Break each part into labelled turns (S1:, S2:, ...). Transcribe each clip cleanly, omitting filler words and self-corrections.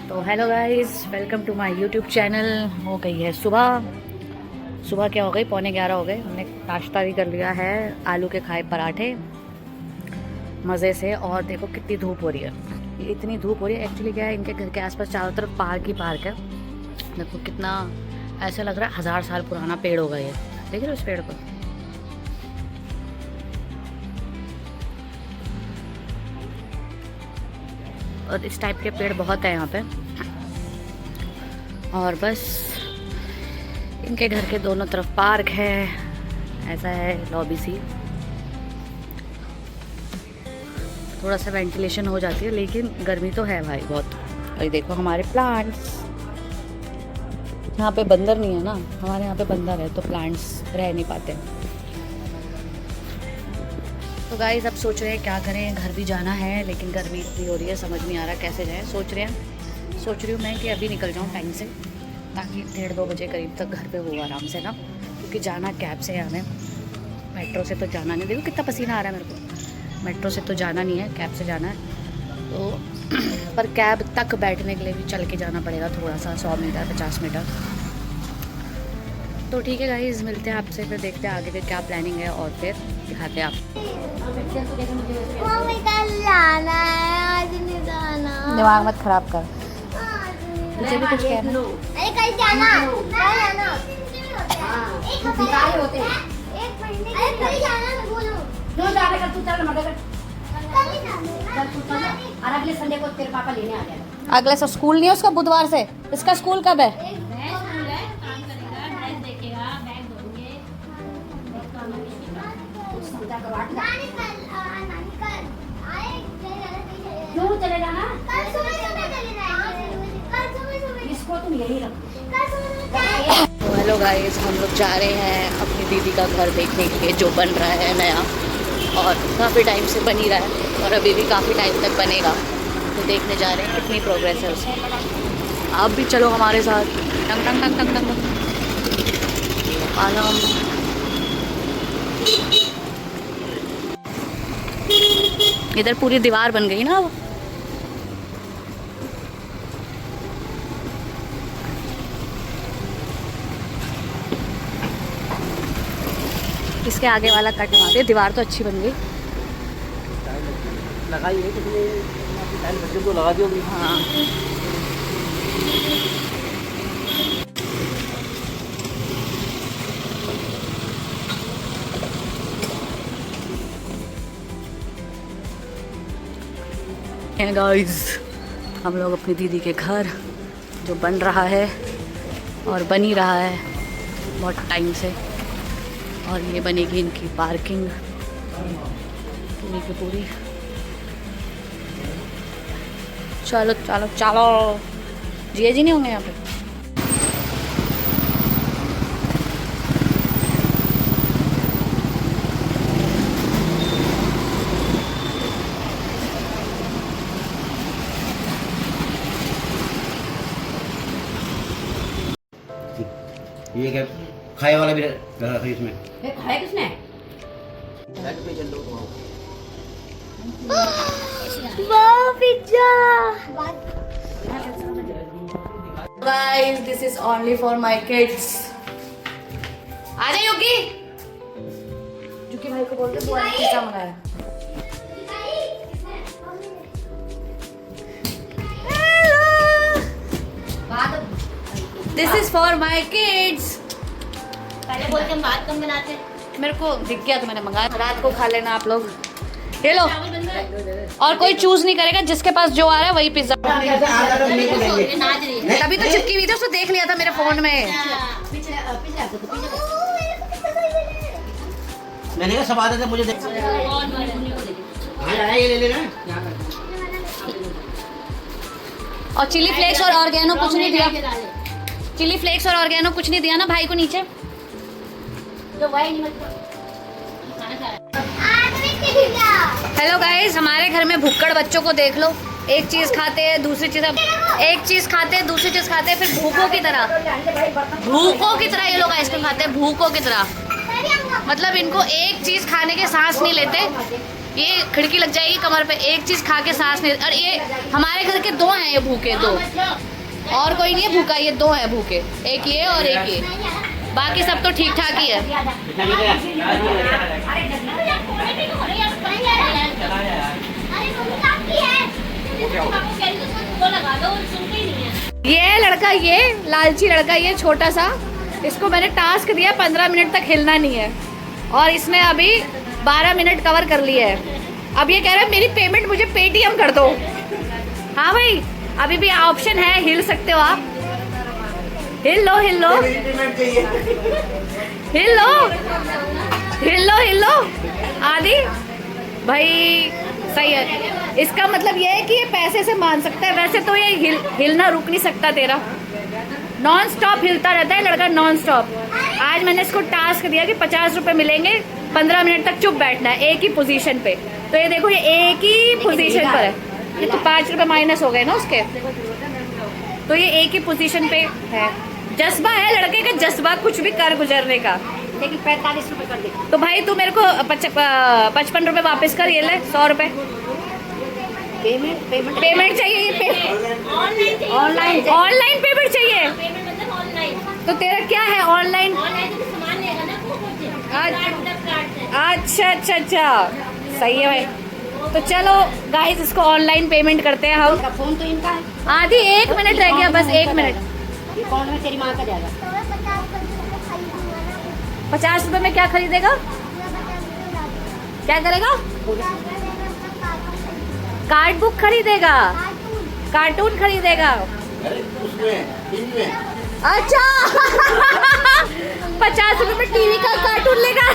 S1: तो hello guys, welcome to my YouTube channel. हो गई है सुबह। सुबह क्या हो गई, 11:15 हो गए। हमने नाश्ता भी कर लिया है, आलू के खाए पराठे मज़े से। और देखो कितनी धूप हो रही है, ये इतनी धूप हो रही है। एक्चुअली क्या है, इनके घर के आसपास चारों तरफ पार्क ही पार्क है। देखो कितना ऐसा लग रहा है 1000 साल पुराना पेड़ होगा ये। देख रहे हो इस पेड़ को? और इस टाइप के पेड़ बहुत है यहाँ पे। और बस इनके घर के दोनों तरफ पार्क है, ऐसा है लॉबी सी। थोड़ा सा वेंटिलेशन हो जाती है, लेकिन गर्मी तो है भाई बहुत। और ये देखो हमारे प्लांट्स। यहाँ पे बंदर नहीं है ना, हमारे यहाँ पे बंदर है तो प्लांट्स रह नहीं पाते। तो गाइस अब सोच रहे हैं क्या करें, घर भी जाना है लेकिन गर्मी इतनी हो रही है, समझ नहीं आ रहा कैसे जाएं। सोच रही हूँ मैं कि अभी निकल जाऊँ टाइम से, ताकि 1:30-2 बजे करीब तक घर पे हो आराम से ना। क्योंकि जाना कैब से है हमें, मेट्रो से तो जाना नहीं। देखो कितना पसीना आ रहा है मेरे को। मेट्रो से तो जाना नहीं है, कैब से जाना है। तो पर कैब तक बैठने के लिए भी चल के जाना पड़ेगा थोड़ा सा, 100 मीटर 50 मीटर। तो ठीक है गाइस, मिलते हैं आपसे, फिर देखते हैं आगे के क्या प्लानिंग है और फिर दिखाते हैं आपको। दिमाग मत खराब कर, मुझे भी कुछ कहना।
S2: अरे कल जाना, कल जाना। एक हफ्ते होते हैं। अरे कल जाना मैं बोलूं।
S3: क्यों जा रहे? तू चल मदद कर।
S2: कल ही जाना।
S3: चल तू चल। और अगले संडे को तेरे पापा लेने आ जाएगा।
S1: अगले से स्कूल नहीं है उसका, बुधवार से। इसका स्कूल कब है?
S3: काम करेगा, ड्रेस देखेगा, बैग धोएंगे। समझा करो आठ।
S2: नानी कल आए
S3: क्यों चले जाना?
S2: कल सुबह चले जाएंगे। कल सुबह
S3: इसको तुम यही रखो।
S2: कल सुबह
S1: तो हेलो गाइस, हम लोग जा रहे हैं अपनी दीदी का घर देखने के लिए, जो बन रहा है नया। और काफ़ी टाइम से बन ही रहा है और अभी भी काफ़ी टाइम तक बनेगा। तो देखने जा रहे हैं कितनी प्रोग्रेस है उसकी। आप भी चलो हमारे साथ। टंग टंग टंग टंग टंग आलम। इधर पूरी दीवार बन गई ना अब। इसके आगे वाला कट मारते, दीवार तो अच्छी बन गई।
S4: लगाई है कितने टाइम बच्चे को लगा दियो भी।
S1: हाँ गाइस, हम लोग अपनी दीदी के घर जो बन रहा है और बन ही रहा है बहुत टाइम से। और ये बनेगी इनकी पार्किंग पूरी की पूरी। चलो चलो चलो, जिया जी नहीं होंगे यहाँ पे।
S4: ये क्या खाए वाला भी लगा था इसमें।
S3: ये खाया किसने?
S2: वो pizza.
S1: Guys, this is only for my kids. आ जा युकी। युकी भाई को बोलते वो पिज्जा मंगाया। This is for my kids.
S3: पहले बोलते हम बात कम बनाते।
S1: मेरे को दिख गया तो मैंने मंगाया। रात को खा लेना आप लोग। ये लो, और कोई चूज नहीं करेगा, जिसके पास जो आ रहा है वही पिज्जा।
S3: नाच रही है।
S1: तभी तो चिपकी हुई थी, उसको देख लिया था मेरे फोन में।
S4: मैंने कहा सब आते थे मुझे देख। हाँ ये ले लेना।
S1: और चिली फ्लेक्स और ऑर्गेनो कुछ नहीं दिया। चिली फ्लेक्स और ऑर्गेनो कुछ नहीं दिया ना भाई को नीचे।
S3: जो वही नहीं मतलब खाना खा रहा है।
S1: हेलो गाइस, हमारे घर में भुक्कड़ बच्चों को देख लो। एक चीज खाते हैं दूसरी चीज, एक चीज खाते हैं दूसरी चीज खाते हैं, फिर भूखों की तरह ये लोग आइसक्रीम खाते हैं, भूखों की तरह। मतलब इनको एक चीज खाने के सांस नहीं लेते। ये खिड़की लग जाएगी कमर पे, एक चीज खा के सांस नहीं। और ये हमारे घर के 2 हैं ये भूखे, 2 और कोई नहीं है भूखा, ये 2 हैं भूखे, एक ये और एक ये, बाकी सब तो ठीक ठाक ही है। ये लड़का, ये लालची लड़का, ये छोटा सा, इसको मैंने टास्क दिया 15 मिनट तक हिलना नहीं है और इसने अभी 12 मिनट कवर कर लिए है। अब ये कह रहा है मेरी पेमेंट मुझे पेटीएम कर दो। हाँ भाई, अभी भी ऑप्शन है, हिल सकते हो आप, हिल लो हिल लो हिल लो हिल लो हिल लो आदि भाई। सही है, इसका मतलब ये है कि ये पैसे से मान सकता है, वैसे तो ये हिलना रुक नहीं सकता तेरा, नॉन स्टॉप हिलता रहता है लड़का, नॉन स्टॉप। आज मैंने इसको टास्क दिया कि 50 रुपए मिलेंगे, 15 मिनट तक चुप बैठना है एक ही पोजीशन पे। तो ये देखो, ये एक ही पोजीशन पर है, ये तो 5 रुपए माइनस हो गए ना उसके, तो ये एक ही पोजीशन पे है। जज्बा है लड़के का, जज्बा कुछ भी कर गुजरने का।
S2: लेकिन 45 रुपए कर दे।
S1: तो भाई तू मेरे को 55 रुपए वापस कर, ये ले 100 रुपए पेमेंट चाहिए। ऑनलाइन पेमेंट चाहिए, तो तेरा क्या है ऑनलाइन? अच्छा अच्छा अच्छा, सही है भाई। तो चलो गाइस, इसको ऑनलाइन पेमेंट करते हैं हम।
S2: फोन तो इनका है।
S1: आधी 1 मिनट रह गया, बस 1 मिनट।
S2: कौन में तेरी माँ का जाएगा?
S1: 50 रुपए में क्या खरीदेगा, क्या करेगा? कार्ड बुक खरीदेगा, कार्टून खरीदेगा। अच्छा 50 रुपए में टीवी का कार्टून लेगा,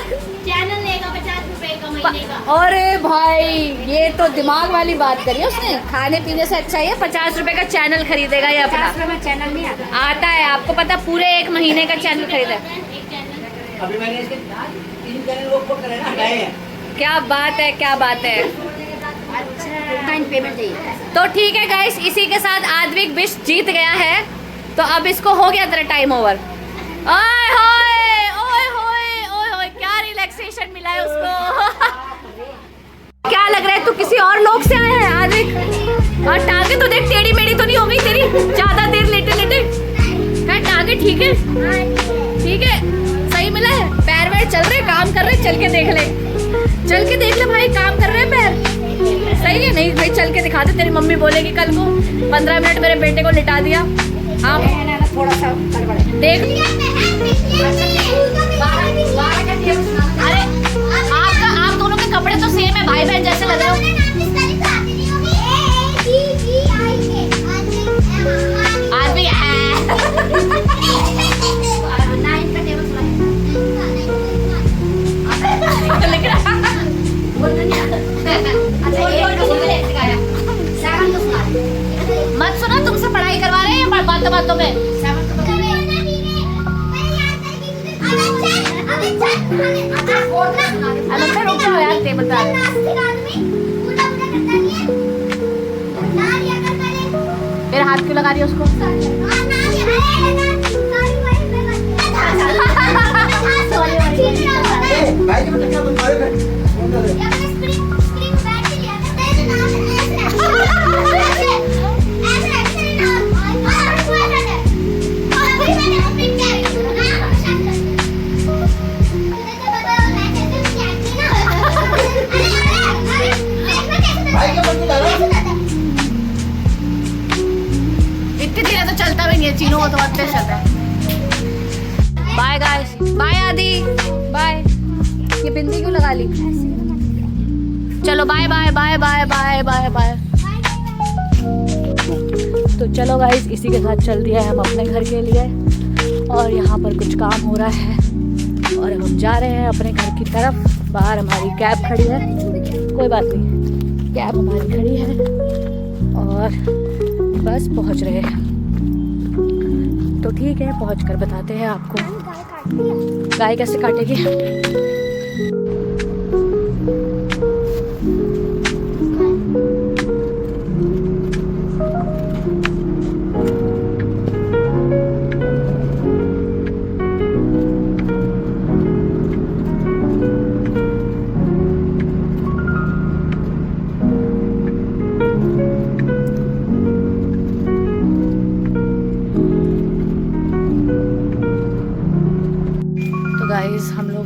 S3: चैनल लेगा 50 रुपए का महीने का।
S1: अरे भाई, ये तो दिमाग वाली बात करी है उसने। खाने पीने से अच्छा है 50 रुपए का चैनल खरीदेगा ये अपना।
S2: 50 रुपए में चैनल नहीं
S1: आता है, आपको पता, पूरे 1 महीने का चैनल खरीदा।
S4: अभी मैंने इसके 3 चैनल वो पोस्ट करे ना, हटाए हैं।
S1: क्या बात है, क्या बात है।
S2: अच्छा, पेमेंट चाहिए।
S1: तो ठीक है गाइस, इसी के साथ आद्विक विश जीत गया है। तो अब इसको हो गया तेरा टाइम ओवर। ओए होए ओए होए ओए होए, क्या रिलैक्सेशन मिला है उसको। क्या लग रहा है तू किसी और लोग से आया है आद्विक? और टांगे तो देख, टेढ़ी मेढ़ी तो नहीं हो गई तेरी ज्यादा देर लेटे लेटे? क्या टांगे ठीक है? ठीक है, सही मिला है। पैर वैर चल रहे, काम कर रहे, चल के देख ले, चल के देख ले भाई, काम कर रहे हैं पैर, सही है? नहीं भाई, चल के दिखा दे, तेरी मम्मी बोलेगी कल को 15 मिनट मेरे बेटे को लिटा दिया। हाँ
S2: थोड़ा सा
S1: देख, अरे आप दोनों के कपड़े तो सेम है, भाई बहन जैसे लग रहे हो। आज भी मत सुनो, तुमसे पढ़ाई करवा रहे हैं बातों बातों में। रुक जाओ यार, टेबल पे मेरे हाथ क्यों लगा रही है उसको? इतनी धीरे तो चलता भी नहीं है, चीनों को तो अच्छे चलता है। Bye guys, bye Aadi, bye. ये बिंदी क्यों लगा ली? चलो bye bye bye bye bye bye bye. तो चलो गाइस, इसी के साथ चल दिया है हम अपने घर के लिए, और यहाँ पर कुछ काम हो रहा है और हम जा रहे हैं अपने घर की तरफ। बाहर हमारी कैब खड़ी है, कोई बात नहीं, कैब हमारी खड़ी है और बस पहुँच रहे हैं। तो ठीक है, पहुँच कर बताते हैं आपको गाय कैसे काटेगी।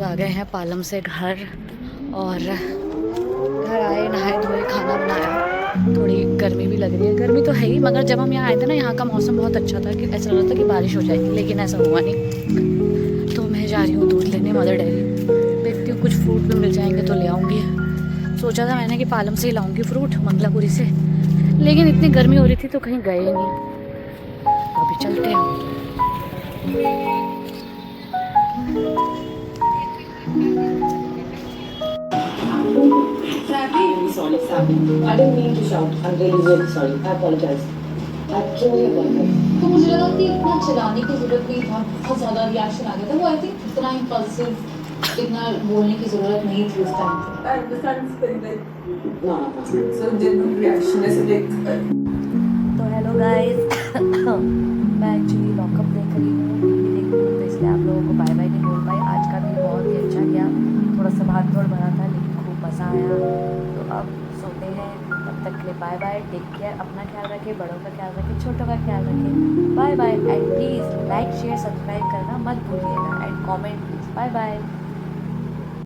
S1: आ गए हैं पालम से घर, और घर आए, नहाए धोए, खाना बनाया। थोड़ी गर्मी भी लग रही है, गर्मी तो है ही, मगर जब हम यहाँ आए थे ना, यहाँ का मौसम बहुत अच्छा था कि ऐसा लग रहा था कि बारिश हो जाएगी, लेकिन ऐसा हुआ नहीं। तो मैं जा रही हूँ दूध लेने मदर डेयरी, देखती हूँ कुछ फ्रूट भी मिल जाएंगे तो ले आऊँगी। सोचा था मैंने कि पालम से ही लाऊंगी फ्रूट, मंगलापुरी से, लेकिन इतनी गर्मी हो रही थी तो कहीं गए नहीं। तो अभी चलते हैं।
S5: Sorry, Sabi. I didn't mean to shout. I'm really, really sorry. I apologize. I truly apologize.
S6: तो मुझे लगा कि इतना चिल्लाने की जरूरत नहीं था, बहुत ज़्यादा रिएक्शन आ गया था। वो आई थिंक इतना इम्पल्सिव, इतना बोलने की ज़रूरत नहीं थी उस टाइम पे।
S5: I understand it's very like so genuine reaction ऐसे देख कर।
S1: तो हेलो गाइस, मैं एक्चुअली लॉकअप देख रही हूँ, टीवी देख रही हूँ, तो इसलिए आप लोगों को बाय बाय नहीं बोल पाई। आज का दिन बहुत ही अच्छा गया, थोड़ा सा भाग दौड़ भरा था लेकिन खूब मज़ा आया। तो अब सोते हैं, तब तक के लिए बाय बाय, टेक केयर, अपना ख्याल रखें, बड़ों का ख्याल रखें, छोटों का ख्याल रखें। Bye bye, and please like share subscribe करना मत भूलिएगा, and comment please. Bye bye.